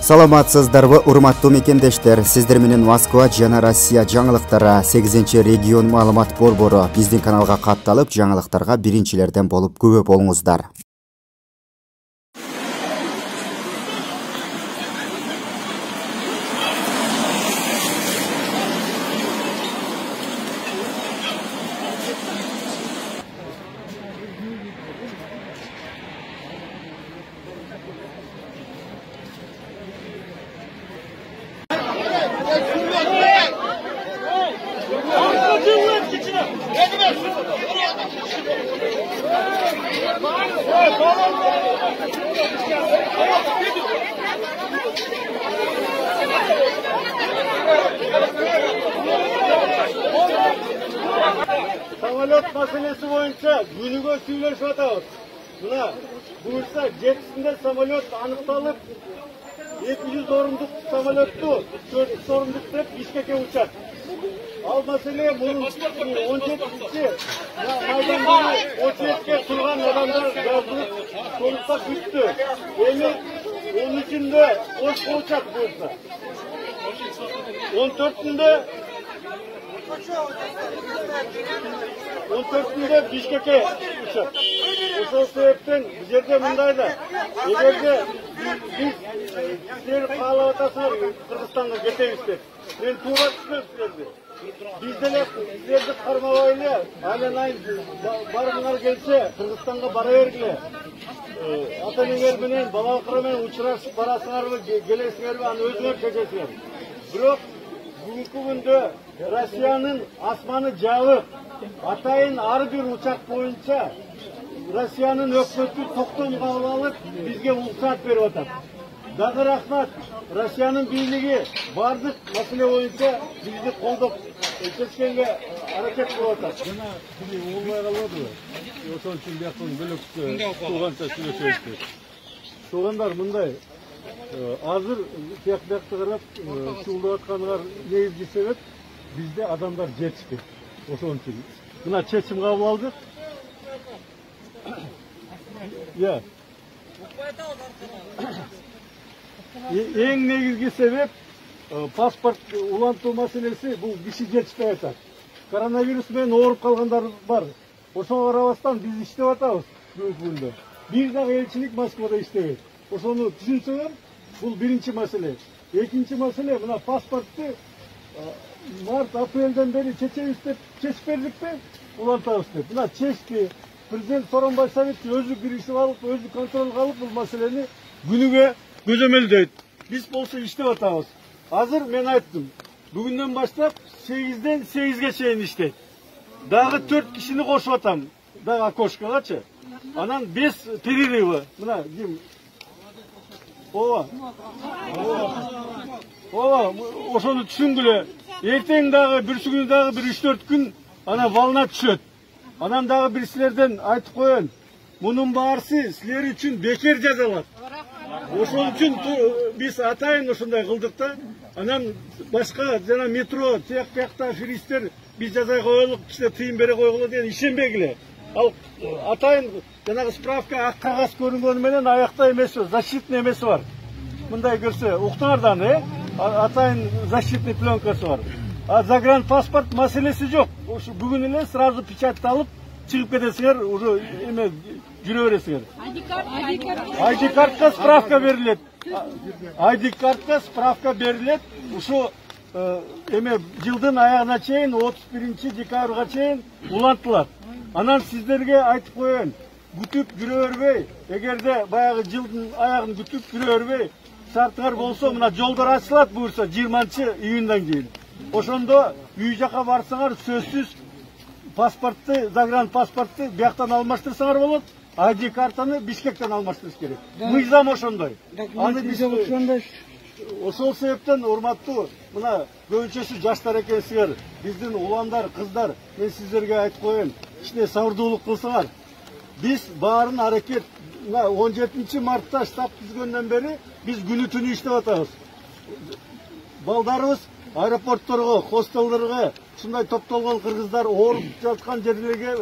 Саламатсыздарбы, урматтуу мекендештер. Сиздер менен Москва жана Россия жаңылыктары 8-регион маалымат борбору биздин каналга катталып, жаңылыктарга биринчилерден болуп күбө болуңуздар. Samolyot meselesi boyunca günüge söyleşip atabız. Buna buyursa jetisinde samolyot anıktalıp 200 orunduk samolyottu 400 orunduk dep Bişkek'e uçak. Al mesele bunun 17'si maydanda o jetke turgan adamlar yazılıp konukta küttü. Onun içinde hoş uçak buyursa. 14'ünde Bişkek'e uçak. O sebepten bu yerde bundaydı. Eğer biz sizleri kalabatasına Kırgızistan'a geteyiz de. Ben tuğra düşmez sizlerdi. Bizdeler sizlerdi karmalayla halen ayın barınlar gelse Kırgızistan'a bara vergile. Ataneler benen, babalıkları benen uçurasıp barasınlar ve gelesiler ve anı özüne çekesiler. Bırak bugünkü günde Rusya'nın asmanı cavı atayın arı bir uçak boyunca Rusya'nın ökmötü toktum kavlalıp bizge ulsat verip atar. Dağı rahmat Rusya'nın birliği bardık mesele boyunca bizi kolduk keskenге hareket kılıp atar. Jana biri olmay kalmadı. Oson için bir yakın bölük soğansa süreçte. Soğanlar mınday. Hazır fiyaklıkta qarab şuğulayotganlar негизги sebep bizde adamlar жетişti. Oson için. Buna çeşim kabul aldık. Ya. En негизги sebep pasport ulantуу maselesi bu kişi жетişpей атат. Koronavirüs менен ооруп kalganlar var. Ошого карабастан biz иштеп атабыз бүгүнкү. Bir dağ elçilik Moskvada иштебейт. Ошону түшүнсөңөр, бул биринчи маселе. Экинчи маселе, мына паспортты март, апрелден бери чечебиз деп чечип бердикпи? Улантабыз деп. Мына чечти. Президент Сооронбай Советович өзү киришип алып, өзү контролго алып бул маселени күнүгө көзөмөлдөйт. Биз болсо иштеп атабыз. Азыр мен айттым. Бүгүндөн баштап 8'den 8'ge чейин иштейт. Дагы 4 кишини кошуп атам. Дагы окошкогачы. Анан 5 перерывы. Мына ким? Ооба, ошону түшүнгүлө. Эртең дагы бүрсү күнү дагы bir 3-4 күн ана волна түшөт. Анан дагы бир силерден айтып коеюн. Мунун баарысы силер үчүн бекер жазалат. Ошон үчүн биз атайын ошондой кылдык да. Анан башка жана метро, тияк-тиякта аферисттер биз жазай коелук, кичине тыйын бере койгула деген ишенбегиле. Ал атайын жанагы справка ак кагаз көрүнгөнү менен аякта эмеси, защитный эмеси бар. Мындай көрсө, уктуңар да, атайын защитный пленкасы бар. А загранпаспорт маселеси жок. Ушу бүгүн эле сразу печатталып чыгып кетесиңер, уже эме жүрө бересиңер. ID картка справка берилет. ID картка справка берилет. Ушу эме жылдын аягына чейин 31 декабрга чейин улантылат. Анан сиздерге айтып коеюн. Күтүп жүрө бербей, эгерде баягы жылдын аягын күтүп жүрө бербей, шарттар болсо мына жолдор ачылат буюрса 20-июндан кийин. Ошондо үй жака барсаңар сөзсүз паспортты, загранпаспортты бияктан алмаштырсаңар болот. ID картаны Бишкектен алмаштырыш керек. Мыйзам ошондой. Аны биз ошол себептен урматтуу мына көбүнчөсү жаштар экенсиңер, биздин уландар, кыздар, мен сиздерге айтып коеюн, кичине сабырдуулук кылсаңар. Биз баарын аракет 17 мартта штаб түзгөндөн бери биз күнү түнү иштеп атабыз. Балдарыбыз аэропортторго, хостелдерге ушундай топтолгон кыргыздар ооруп жаткан жерлерге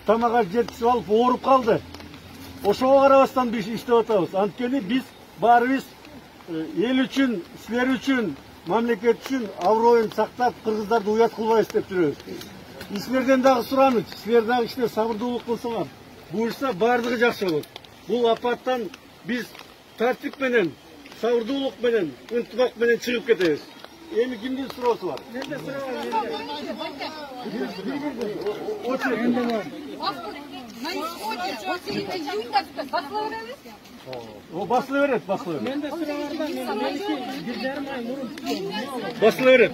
тамага жеткизип алып ооруп калды. Ошого карабастан биз иштеп атабыз. Анткени биз баарыбыз ел үшін, сілер үшін, мамлекет үшін абыройын сақтап, қырғыздарды ұят қылбай істеп жүрөбүз. Сілерден дағы сұрамыз, сілер дағы іште сабырдуулук кылсаңар, буюрса бардығы жақсы болот. Бұл апаттан біз тәртіп менен, сабырдуулук менен, ынтымак менен чыгып кетебиз. Эми кимдин суроосу бар? Менде басыла берет. Басыла берет.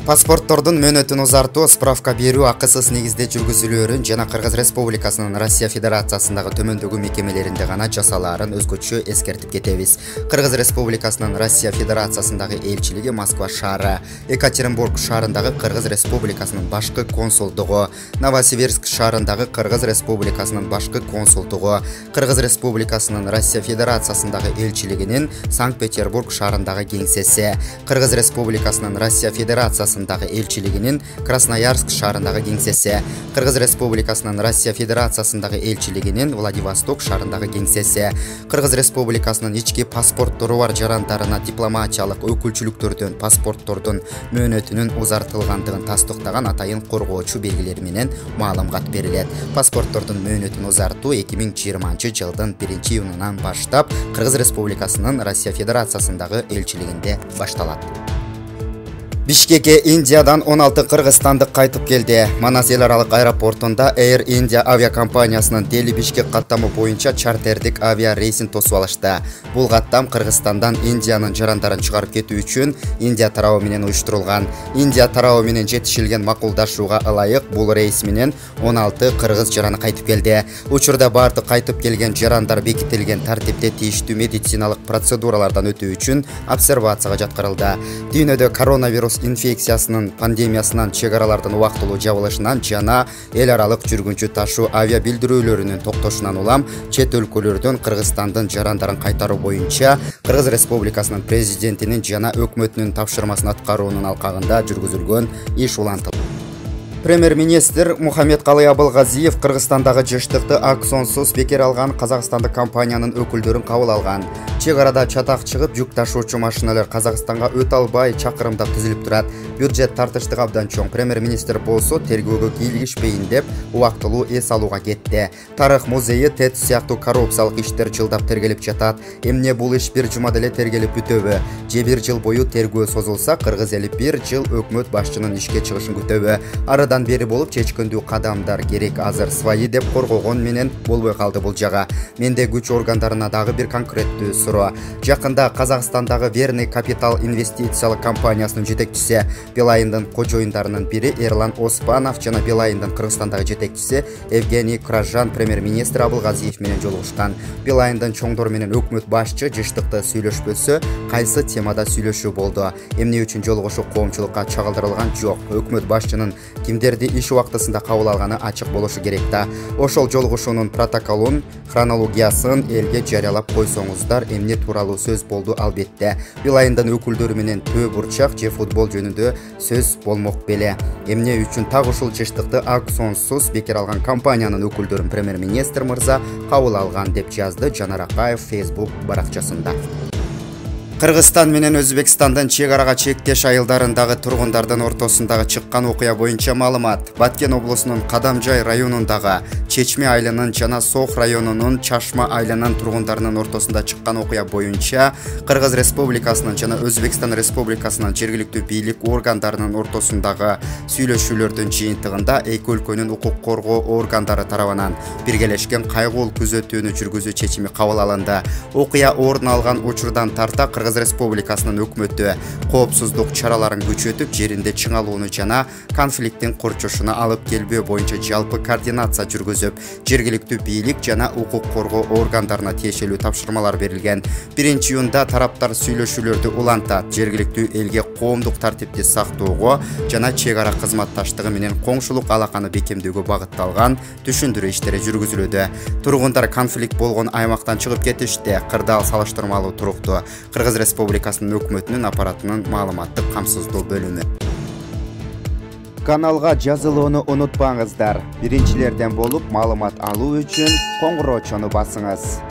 Паспорттордун мөөнөтүн узартуу, справка берүү акысыз негизде жүргүзүлөөрүн жана Кыргыз Республикасынын Россия Федерациясындагы төмөндөгү мекемелеринде гана жасалаарын өзгөчө эскертип кетебиз. Кыргыз Республикасынын Россия Федерациясындагы элчилиги Москва шаары, Екатеринбург шаарындагы Кыргыз Республикасынын башкы консулдугу, Новосибирск шаарындагы Кыргыз Республикасынын башкы консулдугу, Кыргыз Республикасынын Россия Федерациясындагы элчилигинин Санкт-Петербург шаарындагы кеңсеси, Кыргыз Республикасынын Россия Федерациясындагы элчилигинин Красноярск шаарындагы кеңсеси, Кыргыз Республикасынын Россия Федерациясындагы элчилигинин Владивосток шаарындагы кеңсеси, Кыргыз Республикасынын ички паспорттору бар жарандарына дипломатиялык өкүлчүлүктөрдөн паспорттордун мөөнөтүнүн узартылгандыгын тастыктаган атайын коргоочу белгилери менен маалымат берилет. Паспорттордун мөөнөтүн узартуу 2020-жылдын 1-июнунан баштап Кыргыз Республикасынын Россия Федерациясындагы элчилигинде башталат. Бишкекке Индиядан 16 кыргызстандык кайтып келди. Манас эл аралык аэропортунда Air India авиакомпаниясынын Дели Бишкек каттамы боюнча чартердик авиа рейсин тосуп алышты. Бул каттам Кыргызстандан Индиянын жарандарын чыгарып кетүү үчүн Индия тарабы менен уюштурулган. Индия тарабы менен жетишилген макулдашууга ылайык бул рейс менен 16 кыргыз жараны кайтып келди. Учурда бардык кайтып келген жарандар бекитилген тартипте тийиштүү медициналык процедуралардан өтүү үчүн обсервацияга жаткырылды. Дүйнөдө коронавирус инфекциясынын пандемиясынан чегаралардын убактылуу жабылышынан жана эл аралык жүргүнчү ташуу авиа билдирүүлөрүнүн токтошунан улам чет өлкөлөрдөн Кыргызстандын жарандарын кайтаруу боюнча Кыргыз Республикасынын президентинин жана өкмөтүнүн тапшырмасын аткаруунун алкагында жүргүзүлгөн иш улантылды. Премьер-министр Мухаммедкалый Абылгазиев Кыргызстандагы жыштыкты аксонсуз бекер алган казакстандык компаниянын өкүлдөрүн кабыл алган. Чек арада чатак чыгып, жүк ташуучу машиналар Казакстанга өтө албай чакырымдап тизилип турат. Бюджет тартыштык абдан чоң. Премьер-министр болсо тергөөгө кийлигишпейин деп убактылуу эс алууга кетти. Тарых музейи ТЭЦ сыяктуу коррупциялык иштер жылдап тергелип жатат. Эмне бул иш бир жумада эле тергелип бүтөбү? Же бир жыл бою тергөө созулса, Кыргыз эли бир жыл өкмөт башчынын ишке чыгышын күтөбү? Арыдан бери болуп чечкөндүү кадамдар керек. Азыр свайы деп коргогон менен болбой калды бул жага. Менде күч органдарына дагы бир конкреттүү суроо. Жакында Казакстандагы Верный Капитал инвестициялык компаниясынын жетекчиси, Билайындын кожоюндарынын бири Эрлан Оспанов жана Билайындын Кыргызстандагы жетекчиси Евгений Кражан премьер-министр Абылгазиев менен жолугушкан. Билайындын чоңдор менен өкмөт башчы жыштыкты сүйлөшпөсө, кайсы темада сүйлөшүү болду? Эмне үчүн жолугушуу коомчулукка чагылдырылган жок? Өкмөт башчынын кимдерди иш убактысында кабыл алганы ачык болушу керек да. Ошол жолугушуунун протоколун, хронологиясын элге жарыялап койсоңуздар. Эмне тууралуу сөз болду албетте. Билайындын өкүлдөрү менен төө бурчак же футбол жөнүндө сөз болмок беле. Эмне үчүн так ушул жыштыкты аксонсуз бекер алган компаниянын өкүлдөрүн премьер-министр мырза кабыл алган деп жазды Жанар Акаев Facebook баракчасында. Кыргызстан менен Өзбекстандын чек арага чектеш айылдарындагы тургундардын ортосундагы чыккан окуя боюнча маалымат. Баткен облусунун Кадамжай районундагы Чечме айылынын жана Сох районунун Чашма айылынын тургундарынын ортосунда чыккан окуя боюнча Кыргыз Республикасынын жана Өзбекстан Республикасынын жергиликтүү бийлик органдарынын ортосундагы сүйлөшүүлөрдүн жыйынтыгында эки өлкөнүн укук коргоо органдары тарабынан биргелешкен кайгылуу күзөтүүнү жүргүзүү чечими кабыл алынды. Окуя орун алган учурдан тарта Кыргыз Республикасынын өкмөтү коопсуздук чараларын күчөтүп, жеринде чыңалууну жана конфликттин курчушуна алып келбөө боюнча жалпы координация жүргүзүп, жергиликтүү бийлик жана укук коргоо органдарына тиешелүү тапшырмалар берилген. 1-июнда тараптар сүйлөшүүлөрдү улантат, жергиликтүү элге коомдук тартипти сактоого жана чек ара кызматташтыгы менен коңшулук алаканы бекемдөөгө багытталган түшүндүрүү иштери жүргүзүлүүдө. Тургундар конфликт болгон аймактан чыгып кетишти. Кырдаал салыштырмалуу турукту. Кыргыз Республикасынын өкмөтүнүн аппаратынын маалыматтык камсыздоо бөлүмү. Каналга жазылууну унутпаңыздар. Биринчилерден болуп маалымат алуу үчүн коңгуроочону басыңыз.